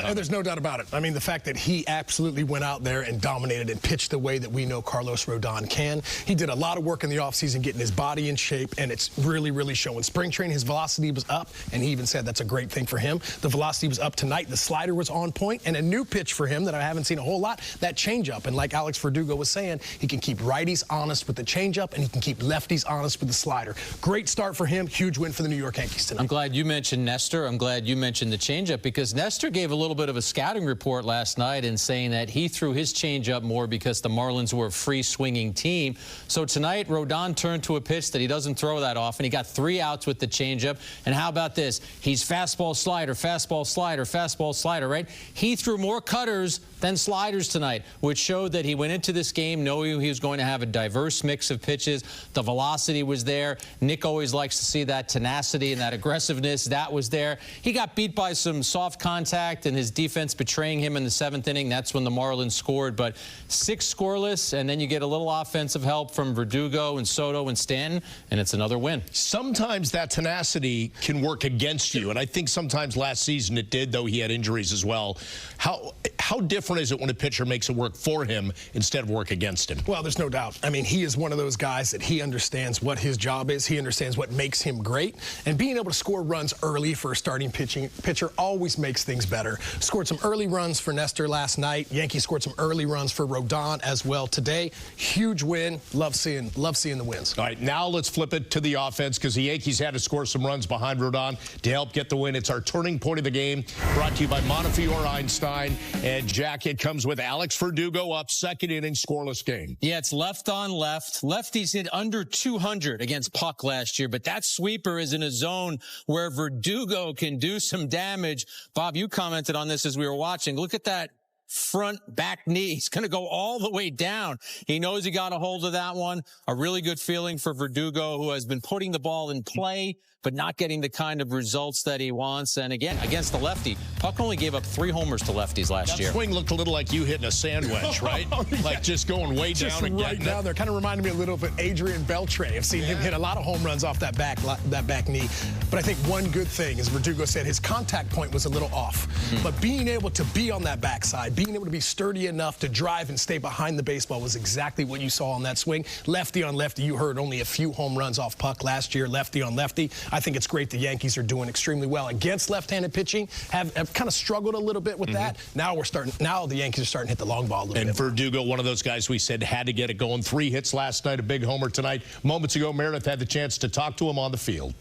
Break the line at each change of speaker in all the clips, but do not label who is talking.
coming.
There's no doubt about it. I mean, the fact that he absolutely went out there and dominated and pitched the way that we know Carlos Rodon can. He did a lot of work in the offseason getting his body in shape, and it's really, really showing. Spring training, his velocity was up, and he even said that's a great thing for him. The velocity was up tonight. The slider was on point, and a new pitch for him that I haven't seen a whole lot, that changeup. And like Alex Verdugo was saying, he can keep righties honest with the changeup, and he can keep lefties honest with the slider. Great start for him. Huge win for the New York Yankees tonight.
I'm glad you mentioned Nestor. I'm glad you mentioned the changeup, because Nestor gave a little bit of a scouting report last night in saying that he threw his changeup more because the Marlins were a free swinging team. So tonight, Rodon turned to a pitch that he doesn't throw that often. He got 3 outs with the changeup. And how about this? He's fastball, slider, fastball, slider, fastball, slider, right? He threw more cutters than sliders tonight, which showed that he went into this game knowing he was going to have a diverse mix of pitches. The velocity was there. Nick always likes to see that tenacity and that aggressiveness. That was there. He got beat by some soft contact and his defense betraying him in the 7th inning. That's when the Marlins scored. But 6 scoreless, and then you get a little offensive help from Verdugo and Soto and Stanton, and it's another win.
Sometimes that tenacity can work against you, and I think sometimes last season it did, though he had injuries as well. How different is it when a pitcher makes it work for him instead of work against him?
Well, there's no doubt. I mean, he is one of those guys that he understands what his job is. He understands what makes him great. And being able to score runs early for a starting pitcher always makes things better. Scored some early runs for Nestor last night. Yankees scored some early runs for Rodon as well today. Huge win. Love seeing the wins.
All right, now let's flip it to the offense, because the Yankees had to score some runs behind Rodon to help get the win. It's our turning point of the game, brought to you by Montefiore Einstein. And Jack, it comes with Alex Verdugo up, 2nd inning, scoreless game.
Yeah, it's left on left. Lefties hit under 200 against Puck last year, but that sweeper is in a zone where Verdugo can do some damage. Bob, you commented on this as we were watching. Look at that front back knee. He's going to go all the way down. He knows he got a hold of that one. A really good feeling for Verdugo, who has been putting the ball in play, but not getting the kind of results that he wants. And again, against the lefty, Puck only gave up 3 homers to lefties last year.
That swing looked a little like you hitting a sandwich, right? Yeah. Like just going way down and
right down there. Kind of reminded me a little bit of Adrian Beltre. I've seen him hit a lot of home runs off that back knee. But I think one good thing, as Verdugo said, his contact point was a little off. But being able to be on that backside, being able to be sturdy enough to drive and stay behind the baseball was exactly what you saw on that swing. Lefty on lefty, you heard only a few home runs off Puck last year, lefty on lefty. I think it's great the Yankees are doing extremely well against left-handed pitching. Have kind of struggled a little bit with that. Now the Yankees are starting to hit the long ball a little bit.
And Verdugo, one of those guys we said had to get it going. 3 hits last night, a big homer tonight. Moments ago, Meredith had the chance to talk to him on the field.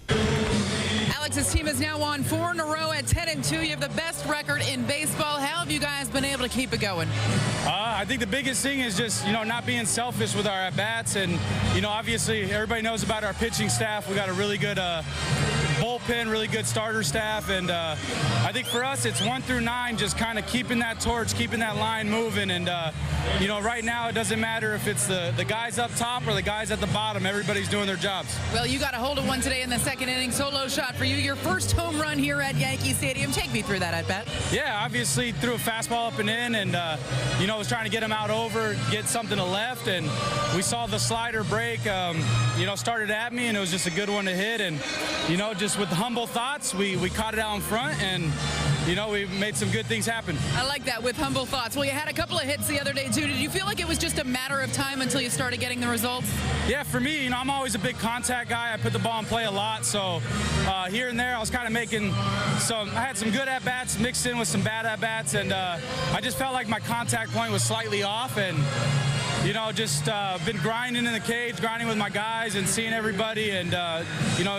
Alex's team is now on 4 in a row at 10-2. You have the best record in baseball. How have you guys been able to keep it going?
I think the biggest thing is just, not being selfish with our at-bats. And, obviously everybody knows about our pitching staff. We got a really good bullpen, really good starter staff. And I think for us, it's 1 through 9, just kind of keeping that torch, keeping that line moving. And, right now it doesn't matter if it's the guys up top or the guys at the bottom. Everybody's doing their jobs.
Well, you got a hold of one today in the 2nd inning. Solo shot for you. Your first home run here at Yankee Stadium. Take me through that at-bat.
Yeah, obviously threw a fastball up and in, and, was trying to get him out over, get something to left, and we saw the slider break, started at me, and it was just a good one to hit. And, just with humble thoughts, we caught it out in front, and, we made some good things happen.
I like that, with humble thoughts. Well, you had a couple of hits the other day, too. Did you feel like it was just a matter of time until you started getting the results?
Yeah, for me, I'm always a big contact guy. I put the ball in play a lot, so here and there I was kind of making I had some good at-bats mixed in with some bad at-bats, and I just felt like my contact point was slightly off, and just been grinding in the cage, grinding with my guys and seeing everybody, and,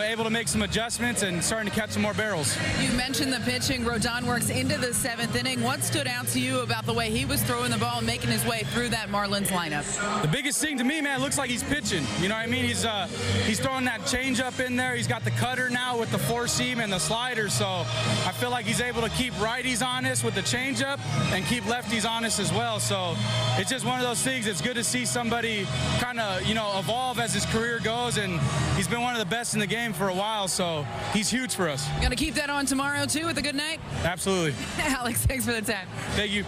able to make some adjustments and starting to catch some more barrels.
You mentioned the pitching. Rodon works into the 7th inning. What stood out to you about the way he was throwing the ball and making his way through that Marlins lineup?
The biggest thing to me, man, it looks like he's pitching. You know what I mean? He's throwing that changeup in there. He's got the cutter now with the 4-seam and the slider, so I feel like he's able to keep righties honest with the changeup and keep lefties honest as well. So it's just one of those things. It's good to see somebody kind of, evolve as his career goes, and he's been one of the best in the game for a while, so he's huge for us.
Going to keep that on tomorrow, too, with a good night?
Absolutely.
Alex, thanks for the time.
Thank you.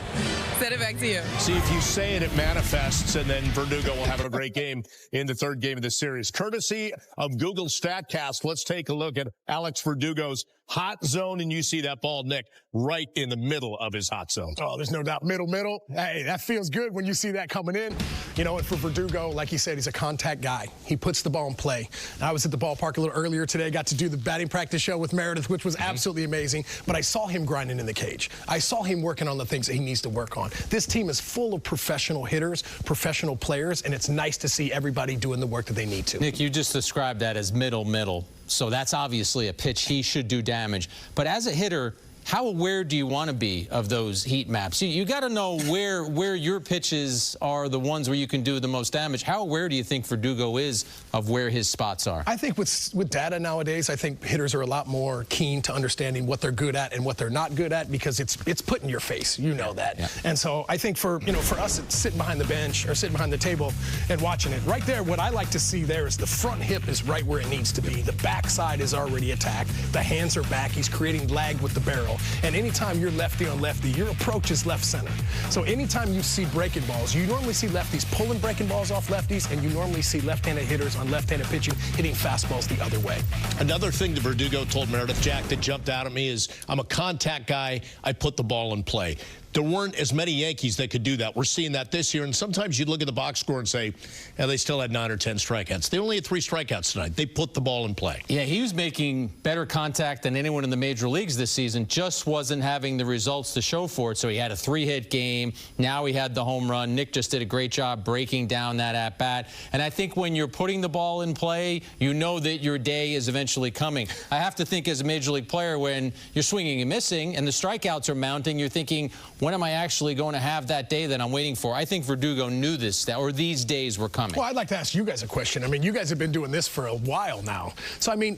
Send it back to you.
See, if you say it, it manifests, and then Verdugo will have a great game in the 3rd game of the series. Courtesy of Google StatCast, let's take a look at Alex Verdugo's hot zone, and you see that ball, Nick, right in the middle of his hot zone.
Oh, there's no doubt. Middle. Hey, that feels good when you see that coming in. You know, and for Verdugo, like he said, he's a contact guy. He puts the ball in play. I was at the ballpark a little earlier today, got to do the batting practice show with Meredith, which was absolutely amazing. But I saw him grinding in the cage. I saw him working on the things that he needs to work on. This team is full of professional hitters, professional players, and it's nice to see everybody doing the work that they need to.
Nick, you just described that as middle. So that's obviously a pitch he should do damage. But as a hitter, how aware do you want to be of those heat maps? You got to know where your pitches are the ones where you can do the most damage. How aware do you think Verdugo is of where his spots are?
I think with data nowadays, I think hitters are a lot more keen to understanding what they're good at and what they're not good at, because it's put in your face. You know that. Yeah. And so I think for us, it's sitting behind the bench or sitting behind the table and watching it. Right there, what I like to see there is the front hip is right where it needs to be. The backside is already attacked. The hands are back. He's creating lag with the barrel. And anytime you're lefty on lefty, your approach is left center. So anytime you see breaking balls, you normally see lefties pulling breaking balls off lefties, and you normally see left-handed hitters on left-handed pitching hitting fastballs the other way.
Another thing that Verdugo told Meredith, Jack, that jumped out at me is, I'm a contact guy. I put the ball in play. There weren't as many Yankees that could do that. We're seeing that this year, and sometimes you look at the box score and say, yeah, they still had 9 or 10 strikeouts. They only had 3 strikeouts tonight. They put the ball in play.
Yeah, he was making better contact than anyone in the major leagues this season, just wasn't having the results to show for it. So he had a 3-hit game. Now he had the home run. Nick just did a great job breaking down that at-bat. And I think when you're putting the ball in play, you know that your day is eventually coming. I have to think as a major league player, when you're swinging and missing and the strikeouts are mounting, you're thinking, when am I actually going to have that day that I'm waiting for? I think Verdugo knew this, or these days were coming.
Well, I'd like to ask you guys a question. I mean, you guys have been doing this for a while now. So, I mean,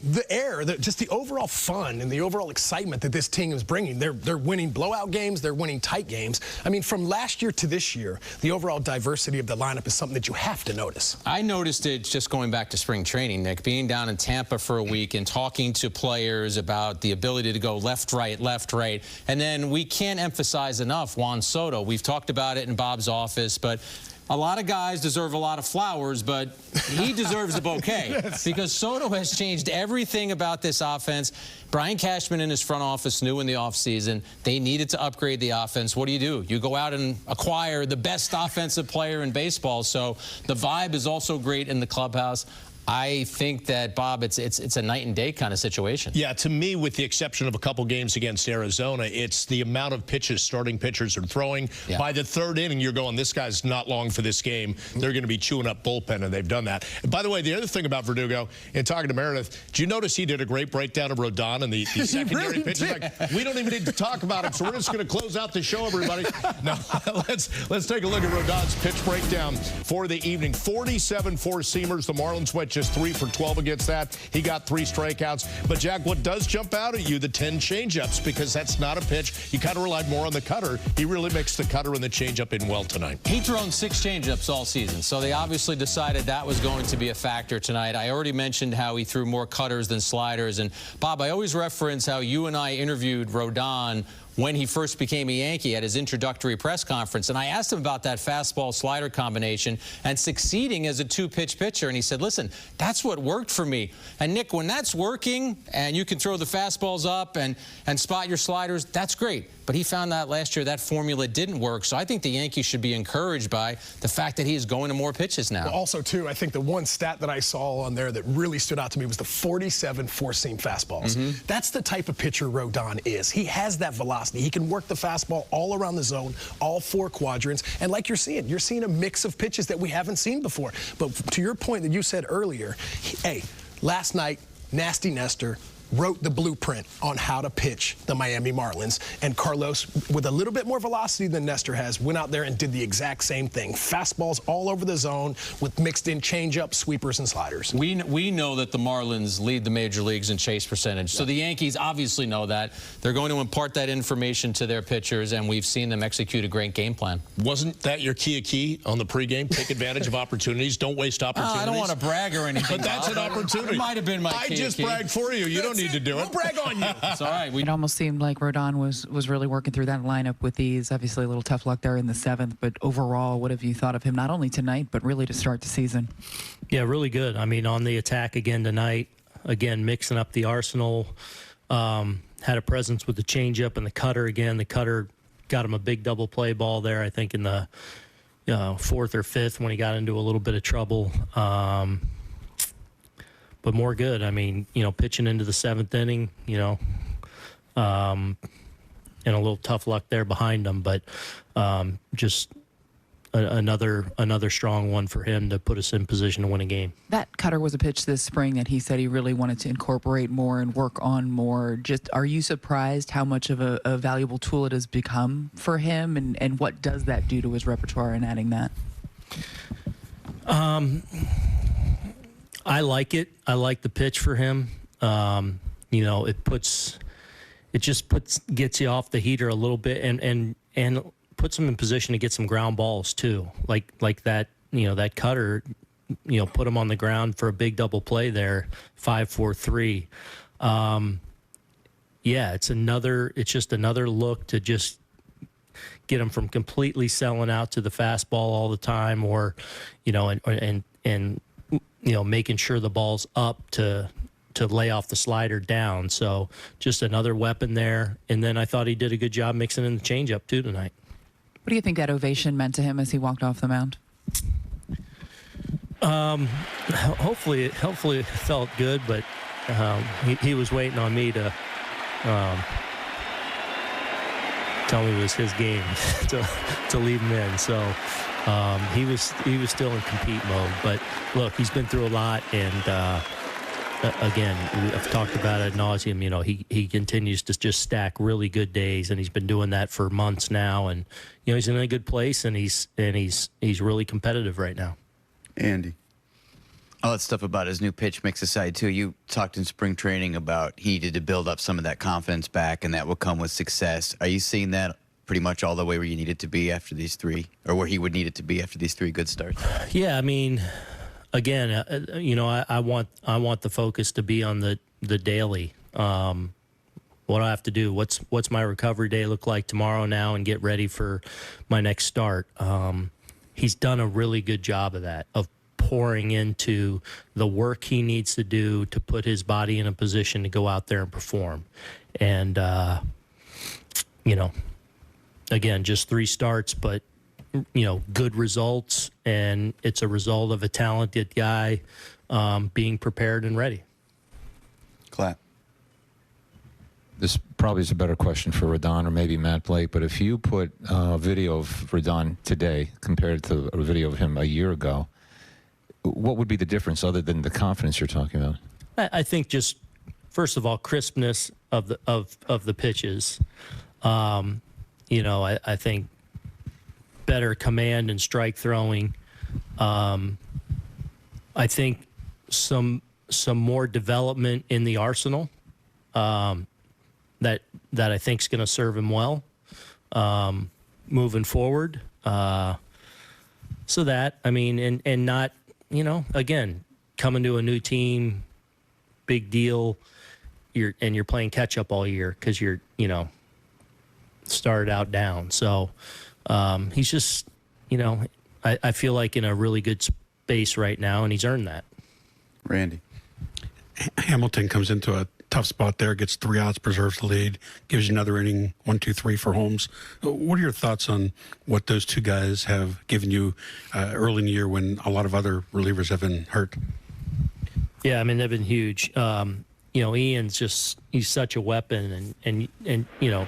just the overall fun and the overall excitement that this team is bringing. They're winning blowout games. They're winning tight games. I mean, from last year to this year, the overall diversity of the lineup is something that you have to notice.
I noticed it just going back to spring training, Nick, being down in Tampa for a week and talking to players about the ability to go left, right. And then we can't emphasize enough Juan Soto. We've talked about it in Bob's office, but a lot of guys deserve a lot of flowers, but he deserves a bouquet. Yes. Because Soto has changed everything about this offense. Brian Cashman and his front office knew in the offseason they needed to upgrade the offense. What do? You go out and acquire the best offensive player in baseball. So the vibe is also great in the clubhouse. I think that, Bob, it's a night and day kind of situation.
Yeah, to me, with the exception of a couple games against Arizona, it's the amount of pitches starting pitchers are throwing. Yeah. By the 3rd inning, you're going, this guy's not long for this game. They're going to be chewing up bullpen, and they've done that. And by the way, the other thing about Verdugo, in talking to Meredith, did you notice he did a great breakdown of Rodon and the secondary really pitches? Like, we don't even need to talk about him, so we're just going to close out the show, everybody. No, let's take a look at Rodon's pitch breakdown for the evening. 47 four-seamers. The Marlins went just 3 for 12 against that. He got 3 strikeouts. But, Jack, what does jump out at you, the 10 changeups, because that's not a pitch. You kind of relied more on the cutter. He really mixed the cutter and the changeup in well tonight.
He's thrown 6 changeups all season, so they obviously decided that was going to be a factor tonight. I already mentioned how he threw more cutters than sliders. And, Bob, I always reference how you and I interviewed Rodon when he first became a Yankee at his introductory press conference. And I asked him about that fastball-slider combination and succeeding as a 2-pitch pitcher. And he said, listen, that's what worked for me. And, Nick, when that's working and you can throw the fastballs up and spot your sliders, that's great. But he found that last year that formula didn't work. So I think the Yankees should be encouraged by the fact that he is going to more pitches now.
Well, also, too, I think the one stat that I saw on there that really stood out to me was the 47 four-seam fastballs. That's the type of pitcher Rodon is. He has that velocity. He can work the fastball all around the zone, all 4 quadrants. And like you're seeing a mix of pitches that we haven't seen before. But to your point that you said earlier, hey, last night, Nasty Nestor wrote the blueprint on how to pitch the Miami Marlins. And Carlos, with a little bit more velocity than Nestor has, went out there and did the exact same thing. Fastballs all over the zone with mixed in changeups, sweepers, and sliders.
We know that the Marlins lead the major leagues in chase percentage. So the Yankees obviously know that. They're going to impart that information to their pitchers, and we've seen them execute a great game plan.
Wasn't that your key on the pregame? Take advantage of opportunities. Don't waste opportunities.
I don't want to brag or anything.
But that's an opportunity.
It might have been my
I just bragged for you. You don't need to do it.
We'll brag on you.
It's all right.
It almost seemed like Rodon was really working through that lineup with ease. Obviously, a little tough luck there in the 7th. But overall, what have you thought of him, not only tonight, but really to start the season?
Yeah, really good. I mean, on the attack again tonight, again, mixing up the arsenal. had a presence with the changeup and the cutter again. The cutter got him a big double play ball there, I think, in the fourth or fifth when he got into a little bit of trouble. But more good. I mean, pitching into the seventh inning, and a little tough luck there behind him, but just another strong one for him to put us in position to win a game.
That cutter was a pitch this spring that he said he really wanted to incorporate more and work on more. Just, are you surprised how much of a valuable tool it has become for him, and what does that do to his repertoire in adding that?
I like it. I like the pitch for him. It gets you off the heater a little bit and puts him in position to get some ground balls too. Like that, that cutter, put him on the ground for a big double play there, 5-4-3. It's just another look to just get him from completely selling out to the fastball all the time, or, and making sure the ball's up to lay off the slider down. So just another weapon there. And then I thought he did a good job mixing in the changeup too tonight.
What do you think that ovation meant to him as he walked off the mound?
Hopefully it felt good, but he was waiting on me to tell me it was his game to leave him in. So he was still in compete mode. But look, he's been through a lot, and again, I've talked about it ad nauseum. He continues to just stack really good days, and he's been doing that for months now. And he's in a good place, and he's really competitive right now.
Andy, all that stuff about his new pitch mix aside too. You talked in spring training about he needed to build up some of that confidence back, and that will come with success. Are you seeing that pretty much all the way where you need it to be after these three, or where he would need it to be after these three good starts?
Yeah, I mean, again, I want the focus to be on the daily. What do I have to do? What's my recovery day look like tomorrow now, and get ready for my next start. He's done a really good job of that, of pouring into the work he needs to do to put his body in a position to go out there and perform. And again, just 3 starts, but good results, and it's a result of a talented guy being prepared and ready.
Clap.
This probably is a better question for Rodon or maybe Matt Blake, but if you put a video of Rodon today compared to a video of him a year ago, what would be the difference other than the confidence you're talking about?
I think just, first of all, crispness of the pitches. I think better command and strike throwing. I think some more development in the arsenal that I think is going to serve him well moving forward. So that, I mean, and not, again, coming to a new team, big deal. You're playing catch up all year because you're started out down. So he's just, I feel like in a really good space right now, and he's earned that.
Randy.
Hamilton comes into a tough spot there, gets 3 outs, preserves the lead, gives you another inning, 1, 2, 3 for Holmes. What are your thoughts on what those two guys have given you early in the year when a lot of other relievers have been hurt?
Yeah, I mean, they've been huge. Ian's he's such a weapon, and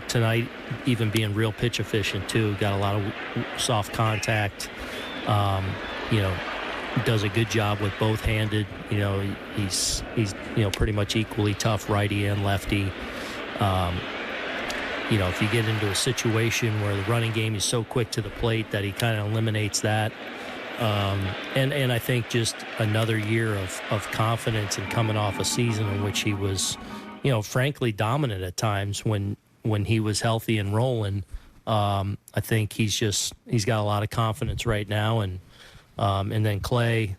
tonight even being real pitch efficient too, got a lot of soft contact. Does a good job with both-handed. He's pretty much equally tough righty and lefty. If you get into a situation where the running game is so quick to the plate that he kind of eliminates that. And I think just another year of confidence and coming off a season in which he was, frankly dominant at times when he was healthy and rolling. I think he's got a lot of confidence right now, and then Clay,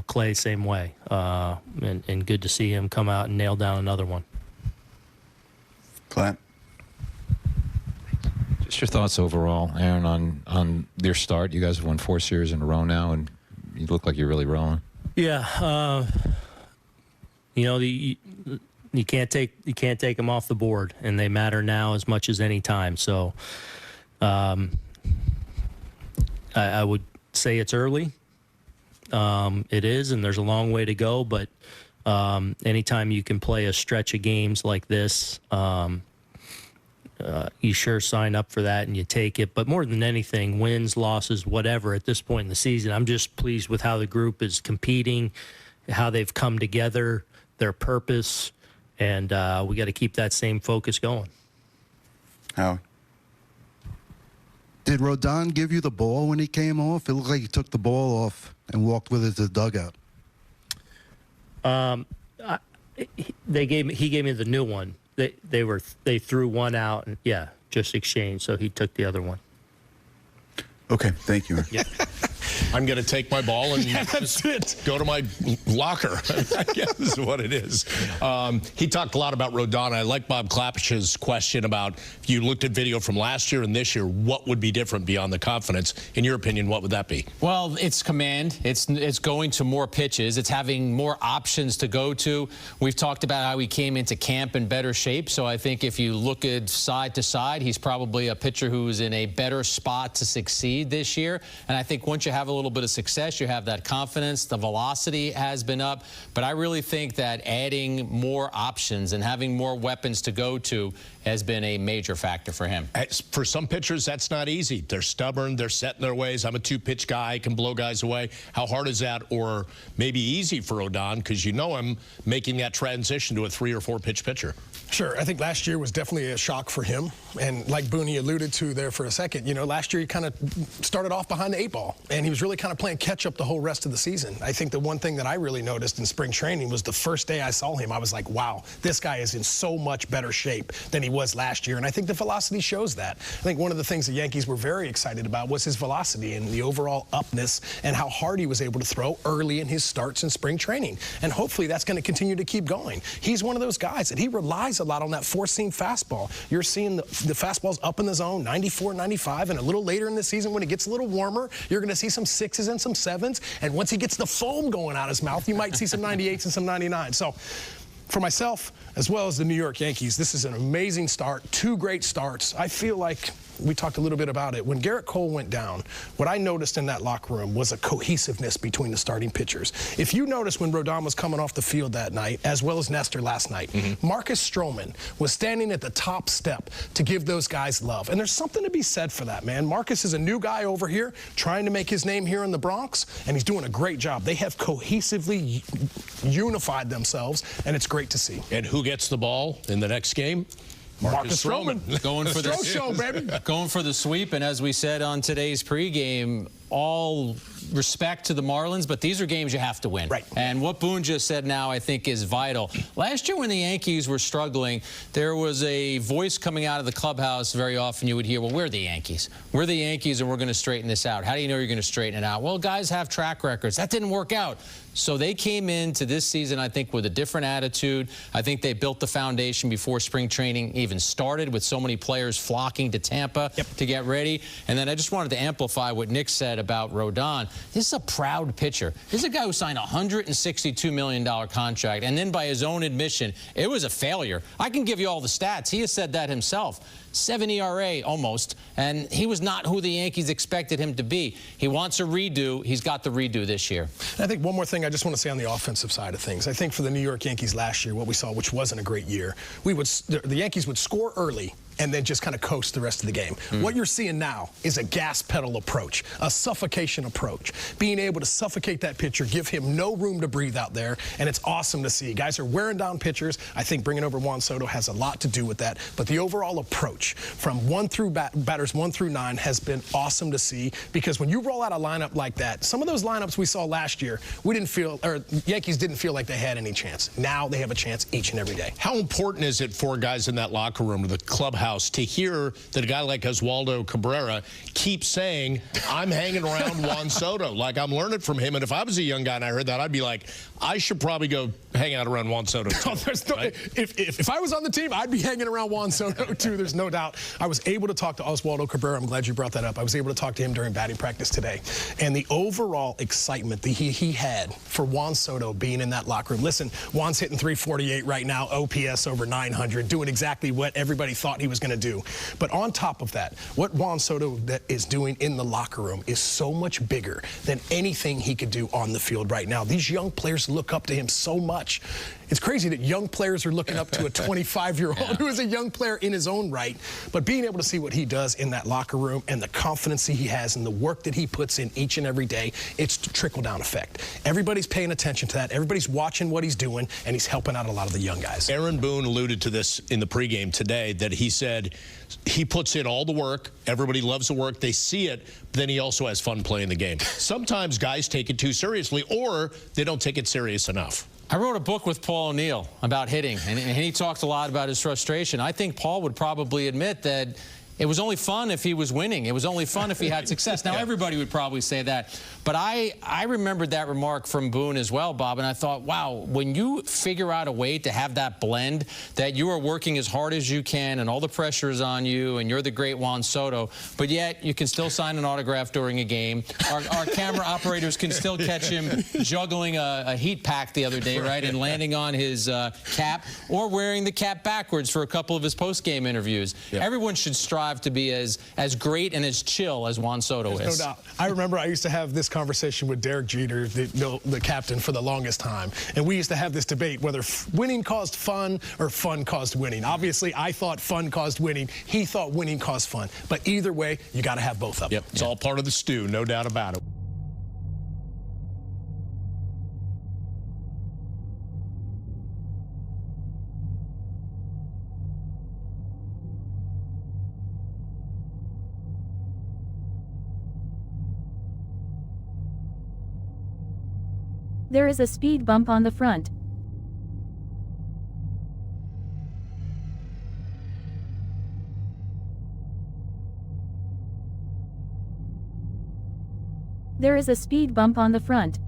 Clay same way, and good to see him come out and nail down another one.
Clap.
Just your thoughts overall, Aaron, on your start. You guys have won 4 series in a row now, and you look like you're really rolling.
Yeah, you can't take them off the board, and they matter now as much as any time. So I would say it's early. It is, and there's a long way to go, but anytime you can play a stretch of games like this, you sure sign up for that and you take it. But more than anything, wins, losses, whatever, at this point in the season, I'm just pleased with how the group is competing, how they've come together, their purpose, and we got to keep that same focus going.
How?
Did Rodon give you the ball when he came off? It looked like he took the ball off and walked with it to the dugout.
He gave me the new one. They threw one out and just exchanged. So he took the other one.
Okay, thank you.
Yeah.
I'm going to take my ball and just go to my locker, I guess is what it is. He talked a lot about Rodon. I like Bob Clappish's question about if you looked at video from last year and this year, what would be different beyond the confidence? In your opinion, what would that be?
Well, it's command. It's going to more pitches. It's having more options to go to. We've talked about how he came into camp in better shape. So I think if you look at side to side, he's probably a pitcher who's in a better spot to succeed this year. And I think once you have a little bit of success, you have that confidence. The velocity has been up. But I really think that adding more options and having more weapons to go to has been a major factor for him.
For some pitchers, that's not easy. They're stubborn. They're set in their ways. I'm a two-pitch guy. I can blow guys away. How hard is that, or maybe easy for Rodon, because you know him making that transition to a 3 or 4 pitch pitcher?
Sure. I think last year was definitely a shock for him. And like Booney alluded to there for a second, you know, last year he kind of started off behind the 8 ball, and he was really kind of playing catch up the whole rest of the season. I think the one thing that I really noticed in spring training was the first day I saw him, I was like, wow, this guy is in so much better shape than he was last year. And I think the velocity shows that. I think one of the things the Yankees were very excited about was his velocity and the overall upness and how hard he was able to throw early in his starts in spring training. And hopefully that's going to continue to keep going. He's one of those guys that he relies a lot on that 4-seam fastball. You're seeing the fastballs up in the zone, 94, 95, and a little later in the season when it gets a little warmer, you're going to see some 6s and some 7s. And once he gets the foam going out his mouth, you might see some 98s and some 99s. So for myself, as well as the New York Yankees, this is an amazing start, 2 great starts. I feel like we talked a little bit about it. When Garrett Cole went down, what I noticed in that locker room was a cohesiveness between the starting pitchers. If you notice when Rodon was coming off the field that night, as well as Nestor last night, Marcus Stroman was standing at the top step to give those guys love. And there's something to be said for that, man. Marcus is a new guy over here trying to make his name here in the Bronx, and he's doing a great job. They have cohesively unified themselves, and it's great to see.
And who gets the ball in the next game? Marcus Stroman.
Going for the
show, baby.
Going for the sweep, and as we said on today's pregame, all respect to the Marlins, but these are games you have to win.
Right.
And what Boone just said now, I think, is vital. Last year when the Yankees were struggling, there was a voice coming out of the clubhouse very often you would hear, well, we're the Yankees. We're the Yankees, and we're going to straighten this out. How do you know you're going to straighten it out? Well, guys have track records. That didn't work out. So they came into this season, I think, with a different attitude. I think they built the foundation before spring training even started, with so many players flocking to Tampa to get ready. And then I just wanted to amplify what Nick said about Rodon. This is a proud pitcher. This is a guy who signed a $162 million contract, and then by his own admission, it was a failure. I can give you all the stats. He has said that himself. 7 ERA almost, and he was not who the Yankees expected him to be. He wants a redo. He's got the redo this year.
I think one more thing I just want to say on the offensive side of things. I think for the New York Yankees last year, what we saw, which wasn't a great year, the Yankees would score early and then just kind of coast the rest of the game. What you're seeing now is a gas pedal approach, a suffocation approach, being able to suffocate that pitcher, give him no room to breathe out there, and it's awesome to see. Guys are wearing down pitchers. I think bringing over Juan Soto has a lot to do with that, but the overall approach from batters 1 through 9 has been awesome to see, because when you roll out a lineup like that, some of those lineups we saw last year, Yankees didn't feel like they had any chance. Now they have a chance each and every day.
How important is it for guys in that locker room or the clubhouse to hear that a guy like Oswaldo Cabrera keeps saying, I'm hanging around Juan Soto, like I'm learning from him? And if I was a young guy and I heard that, I'd be like, I should probably go hang out around Juan Soto, too, right?
If I was on the team, I'd be hanging around Juan Soto, too. There's no doubt. I was able to talk to Oswaldo Cabrera. I'm glad you brought that up. I was able to talk to him during batting practice today. And the overall excitement that he had for Juan Soto being in that locker room. Listen, Juan's hitting 348 right now, OPS over 900, doing exactly what everybody thought he was going to do. But on top of that, what Juan Soto is doing in the locker room is so much bigger than anything he could do on the field right now. These young players look up to him so much. It's crazy that young players are looking up to a 25-year-old who is a young player in his own right. But being able to see what he does in that locker room and the confidence he has and the work that he puts in each and every day, it's the trickle-down effect. Everybody's paying attention to that. Everybody's watching what he's doing, and he's helping out a lot of the young guys.
Aaron Boone alluded to this in the pregame today, that he said he puts in all the work. Everybody loves the work. They see it. But then he also has fun playing the game. Sometimes guys take it too seriously, or they don't take it serious enough.
I wrote a book with Paul O'Neill about hitting, and he talked a lot about his frustration. I think Paul would probably admit that it was only fun if he was winning. It was only fun if he had success. Now, everybody would probably say that. But I remembered that remark from Boone as well, Bob, and I thought, wow, when you figure out a way to have that blend, that you are working as hard as you can and all the pressure is on you and you're the great Juan Soto, but yet you can still sign an autograph during a game. Our camera operators can still catch him juggling a heat pack the other day, right, and landing on his cap or wearing the cap backwards for a couple of his post-game interviews. Yep. Everyone should strive to be as great and as chill as Juan Soto is.
No doubt. I remember I used to have this conversation with Derek Jeter, the captain, for the longest time. And we used to have this debate whether winning caused fun or fun caused winning. Obviously, I thought fun caused winning. He thought winning caused fun. But either way, you got to have both of them.
Yep, it's all part of the stew, no doubt about it.
There is a speed bump on the front. There is a speed bump on the front.